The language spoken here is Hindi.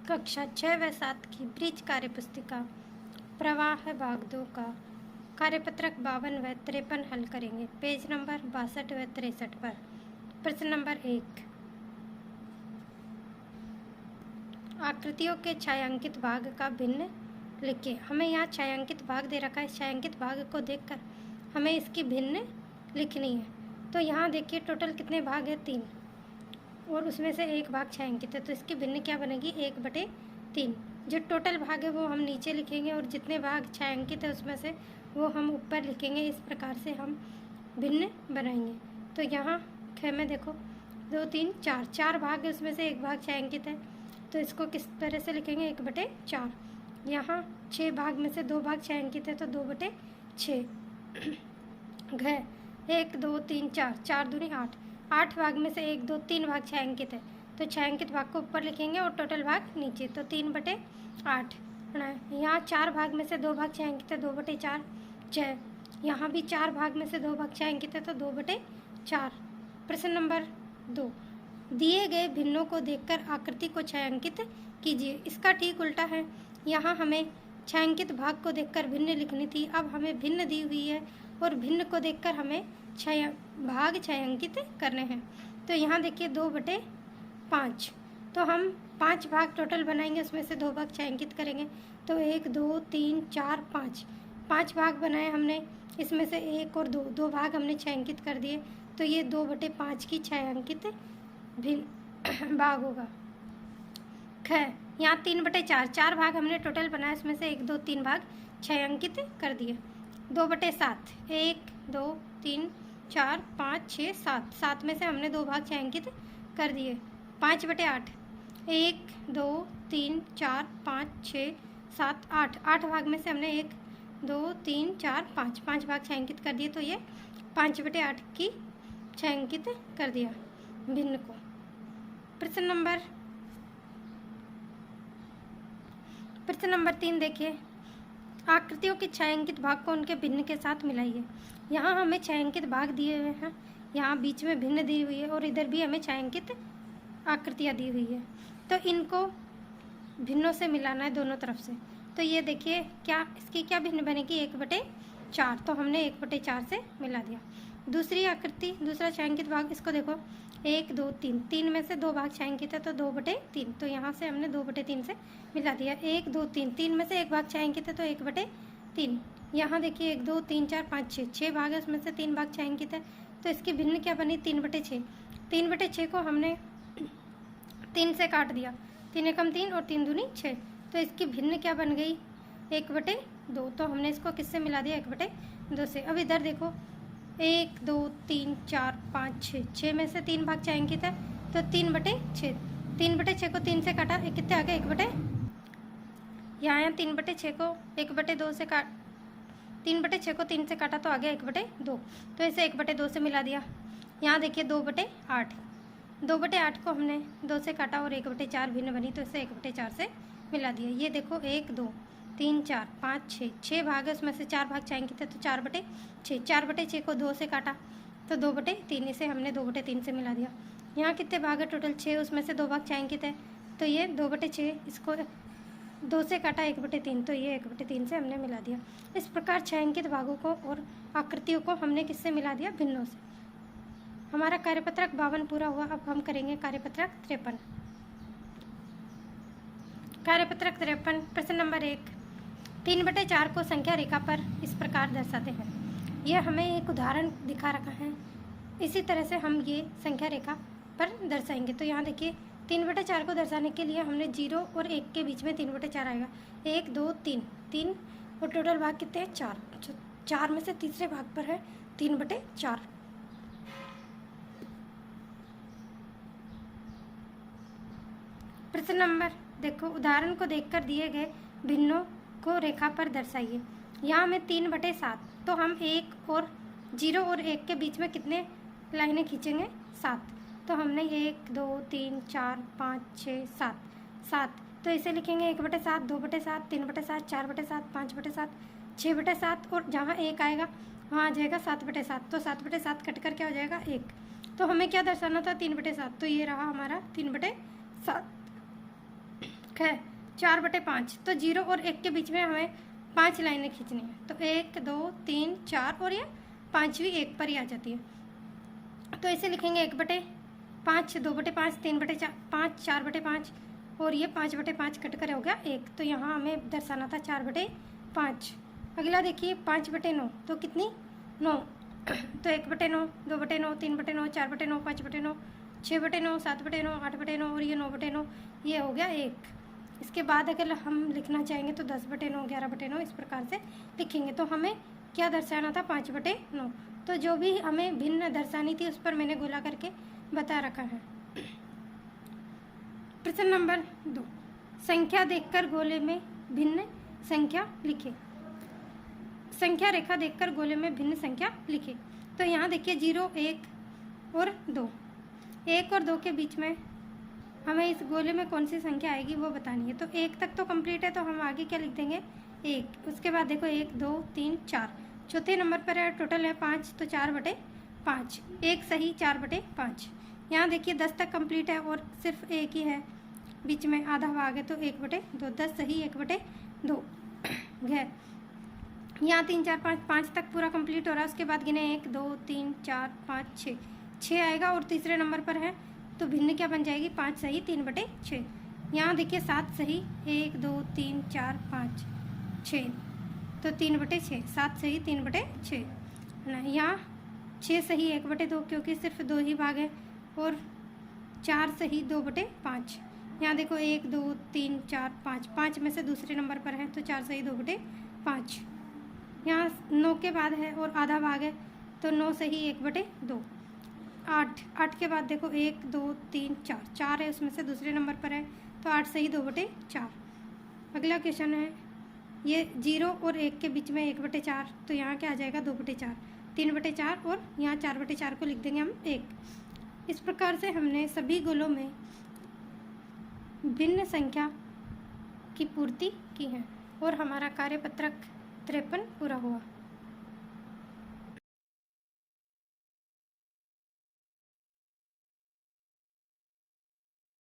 कक्षा 6 व 7 की ब्रिज कार्य पुस्तिका प्रवाह भाग 2 का कार्यपत्रक 52 व 53 हल करेंगे। पेज नंबर 62 व 63 पर प्रश्न नंबर 1, आकृतियों के छायांकित भाग का भिन्न लिखिए। हमें यहाँ छायांकित भाग दे रखा है। छायांकित भाग को देखकर हमें इसकी भिन्न लिखनी है। तो यहाँ देखिए टोटल कितने भाग है, 3, और उसमें से एक भाग छायांकित है, तो इसकी भिन्न क्या बनेगी, 1/3। जो टोटल भाग है वो हम नीचे लिखेंगे और जितने भाग छायांकित है उसमें से वो हम ऊपर लिखेंगे। इस प्रकार से हम भिन्न बनाएंगे। तो यहाँ ख में देखो 2 3 4 4 भाग है, उसमें से एक भाग छायांकित है, तो इसको किस तरह से लिखेंगे, 1/4। यहाँ 6 भाग में से 2 भाग छायांकित है, तो 2/6। घ 1 2 3 4 4 दूनी 8 8 भाग में से 1 2 3 भाग छायांकित है, तो छायांकित भाग को ऊपर लिखेंगे और टोटल भाग नीचे, तो 3/8। यहाँ 4 भाग में से 2 भाग छायांकित है, 2/4। 6 यहाँ भी 4 भाग में से 2 भाग छायांकित है, तो 2/4। प्रश्न नंबर 2, दिए गए भिन्नों को देखकर आकृति को छायांकित कीजिए। इसका ठीक उल्टा है। यहाँ हमें छायांकित भाग को देखकर भिन्न लिखनी थी, अब हमें भिन्न दी हुई है और भिन्न को देखकर हमें भाग छायांकित करने हैं। तो यहाँ देखिए 2/5, तो हम 5 भाग टोटल बनाएंगे, उसमें से 2 भाग छायांकित करेंगे। तो 1 2 3 4 5 भाग बनाए हमने, इसमें से 1 और 2 भाग हमने छायांकित कर दिए, तो ये 2/5 की छायांकित भिन्न भाग होगा। ख यहाँ 3/4 4 भाग हमने टोटल बनाए, उसमें से 1 2 3 भाग छायांकित कर दिए। 2/7 1 2 3 4 5 6 7 7 में से हमने 2 भाग छायांकित कर दिए। 5/8 1 2 3 4 5 6 7 8 8 भाग में से हमने 1 2 3 4 5 भाग छायांकित कर दिए, तो ये 5/8 की छायांकित कर दिया भिन्न को। प्रश्न नंबर 3 देखिए, आकृतियों के छायांकित भाग को उनके भिन्न के साथ मिलाइए। यहाँ हमें छायांकित भाग दिए हुए हैं, यहाँ बीच में भिन्न दी हुई है और इधर भी हमें छायांकित आकृतियाँ दी हुई है, तो इनको भिन्नों से मिलाना है दोनों तरफ से। तो ये देखिए क्या इसकी क्या भिन्न बनेगी, 1/4, तो हमने 1/4 से मिला दिया। दूसरी आकृति, दूसरा छायांकित भाग, इसको देखो 1 2 3 3 में से 2 भाग छायांकित है, तो 2/3, तो यहाँ से हमने 2/3 से मिला दिया। 1 2 3 3 में से 1 भाग छायांकित है, तो 1/3। यहाँ देखिए 1 2 3 4 5 6 भाग है, उसमें से 3 भाग छायांकित है, तो इसकी भिन्न क्या बनी, 3/6। 3/6 को हमने 3 से काट दिया, 3 एकम 3 और 3 दूनी 6, तो इसकी भिन्न क्या बन गई, 1/2, तो हमने इसको किससे मिला दिया, 1/2 से। अब इधर देखो 1 2 3 4 5 6 में से 3 भाग छायांकित है, तो 3/6। 3/6 को 3 से काटा, कितने आ गए, यहाँ 3/6 को 1/2 से 3/6 को 3 से काटा, तो आ गया 1/2, तो इसे 1/2 से मिला दिया। यहाँ देखिए 2/8, 2/8 को हमने 2 से काटा और 1/4 भिन्न बनी, तो इसे 1/4 से मिला दिया। ये देखो 1 2 3 4 5 6 भाग है, उसमें से 4 भाग छायांकित है, तो 4/6। 4/6 को 2 से काटा, तो 2/3, इसे हमने 2/3 से मिला दिया। यहाँ कितने भाग है, टोटल 6, उसमें से 2 भाग छायांकित है, तो ये 2/6, इसको 2 से काटा 1/3, तो ये 1/3 से हमने मिला दिया। इस प्रकार छायांकित भागों को और आकृतियों को हमने किससे मिला दिया, भिन्नों से। हमारा कार्यपत्रक 52 पूरा हुआ। अब हम करेंगे कार्यपत्रक 53। कार्यपत्रक 53 प्रश्न नंबर 1, 3/4 को संख्या रेखा पर इस प्रकार दर्शाते हैं। यह हमें एक उदाहरण दिखा रखा है, इसी तरह से हम ये संख्या रेखा पर दर्शाएंगे। तो यहाँ देखिए 3/4 को दर्शाने के लिए हमने 0 और 1 के बीच में 3/4 आएगा। 1 2 3 और टोटल भाग कितने हैं, 4। 4 में से तीसरे भाग पर है 3/4। प्रश्न नंबर देखो, उदाहरण को देखकर दिए गए भिन्नों को रेखा पर दर्शाइए। यहाँ में 3/7, तो हम 1 और 0 और 1 के बीच में कितने लाइनें खींचेंगे, 7। तो हमने 1 2 3 4 5 6 7, तो इसे लिखेंगे 1/7 2/7 3/7 4/7 5/7 6/7, और जहाँ 1 आएगा वहाँ आ जाएगा 7/7, तो 7/7 कट कर क्या हो जाएगा, 1। तो हमें क्या दर्शाना था, 3/7, तो ये रहा हमारा 3/7। है 4/5। तो 0 और 1 के बीच में हमें 5 लाइनें खींचनी है। तो 1 2 3 4 और ये 5वीं 1 पर ही आ जाती है। तो इसे लिखेंगे 1/5, 2/5, 3/4, 5, 4/5 और ये 5/5 कट कर हो गया 1। तो यहाँ हमें दर्शाना था 4/5। अगला देखिए 5/9, तो कितनी 9। तो 1/9, 2/9, 3/9, 4/9, 5/9, 6/9, 7/9, 8/9 और ये 9/9, ये हो गया 1। इसके बाद अगर हम लिखना चाहेंगे तो 10/9, 11/9 इस प्रकार से लिखेंगे। तो हमें क्या दर्शाना था 5/9। तो जो भी हमें भिन्न दर्शानी थी उस पर मैंने गोला करके बता रखा है। प्रश्न नंबर 2, संख्या देखकर गोले में भिन्न संख्या लिखे। संख्या रेखा देखकर गोले में भिन्न संख्या लिखे। तो यहाँ देखिए 0, 1 और 2, 1 और 2 के बीच में हमें इस गोले में कौन सी संख्या आएगी वो बतानी है। तो 1 तक तो कंप्लीट है, तो हम आगे क्या लिख देंगे 1। उसके बाद देखो 1 2 3 4, चौथे नंबर पर है, टोटल है 5, तो 4/5, 1 सही 4/5। यहाँ देखिए 10 तक कंप्लीट है और सिर्फ 1 ही है, बीच में आधा भाग है, तो 1/2, 10 सही 1/2 है। यहाँ 3 4 5, 5 तक पूरा कंप्लीट हो रहा है। उसके बाद गिने 1 2 3 4 5 6, 6 आएगा और तीसरे नंबर पर है, तो भिन्न क्या बन जाएगी 5 सही 3/6। यहाँ देखिए 7 सही 1 2 3 4 5 6, तो 3/6, 7 सही 3/6 है ना। यहाँ 6 सही 1/2 क्योंकि सिर्फ 2 ही भाग है, और 4 सही 2/5। यहाँ देखो 1 2 3 4 5, 5 में से दूसरे नंबर पर है, तो 4 सही 2/5। यहाँ 9 के बाद है और आधा भाग है, तो 9 सही 1/2। 8 के बाद देखो 1 2 3 4, 4 है उसमें से दूसरे नंबर पर है, तो 8 सही 2/4। अगला क्वेश्चन है ये 0 और 1 के बीच में 1/4, तो यहाँ क्या आ जाएगा 2/4, 3/4 और यहाँ 4/4 को लिख देंगे हम 1। इस प्रकार से हमने सभी गोलों में भिन्न संख्या की पूर्ति की है और हमारा कार्यपत्रक 53 पूरा हुआ।